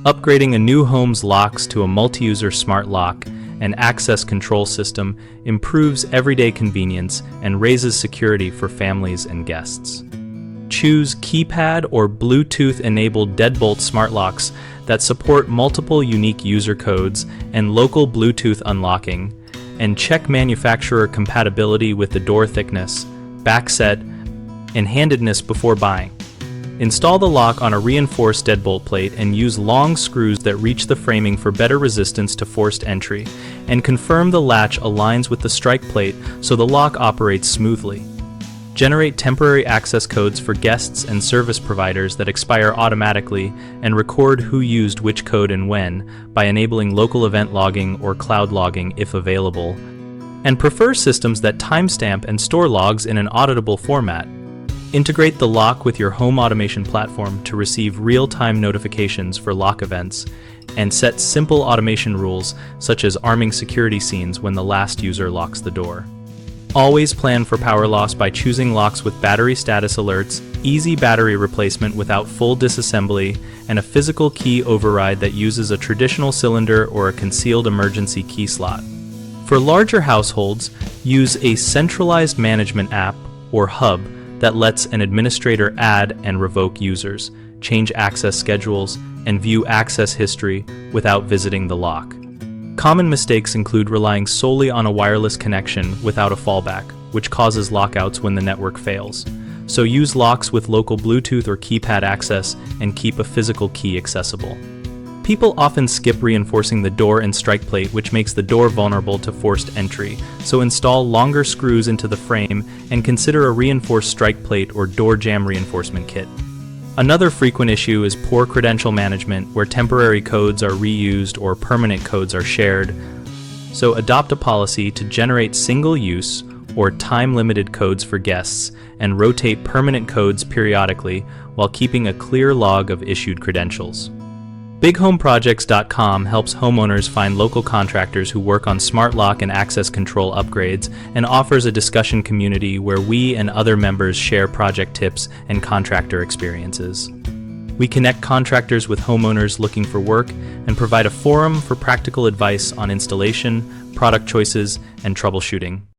Upgrading a new home's locks to a multi-user smart lock and access control system improves everyday convenience and raises security for families and guests. Choose keypad or Bluetooth-enabled deadbolt smart locks that support multiple unique user codes and local Bluetooth unlocking, and check manufacturer compatibility with the door thickness, backset, and handedness before buying. Install the lock on a reinforced deadbolt plate and use long screws that reach the framing for better resistance to forced entry, and confirm the latch aligns with the strike plate so the lock operates smoothly. Generate temporary access codes for guests and service providers that expire automatically, and record who used which code and when by enabling local event logging or cloud logging if available, and prefer systems that timestamp and store logs in an auditable format. Integrate the lock with your home automation platform to receive real-time notifications for lock events, and set simple automation rules such as arming security scenes when the last user locks the door. Always plan for power loss by choosing locks with battery status alerts, easy battery replacement without full disassembly, and a physical key override that uses a traditional cylinder or a concealed emergency key slot. For larger households, use a centralized management app or hub that lets an administrator add and revoke users, change access schedules, and view access history without visiting the lock. Common mistakes include relying solely on a wireless connection without a fallback, which causes lockouts when the network fails. So use locks with local Bluetooth or keypad access and keep a physical key accessible. People often skip reinforcing the door and strike plate, which makes the door vulnerable to forced entry, so install longer screws into the frame and consider a reinforced strike plate or door jamb reinforcement kit. Another frequent issue is poor credential management, where temporary codes are reused or permanent codes are shared. So adopt a policy to generate single-use or time-limited codes for guests and rotate permanent codes periodically while keeping a clear log of issued credentials. BigHomeProjects.com helps homeowners find local contractors who work on smart lock and access control upgrades, and offers a discussion community where we and other members share project tips and contractor experiences. We connect contractors with homeowners looking for work and provide a forum for practical advice on installation, product choices, and troubleshooting.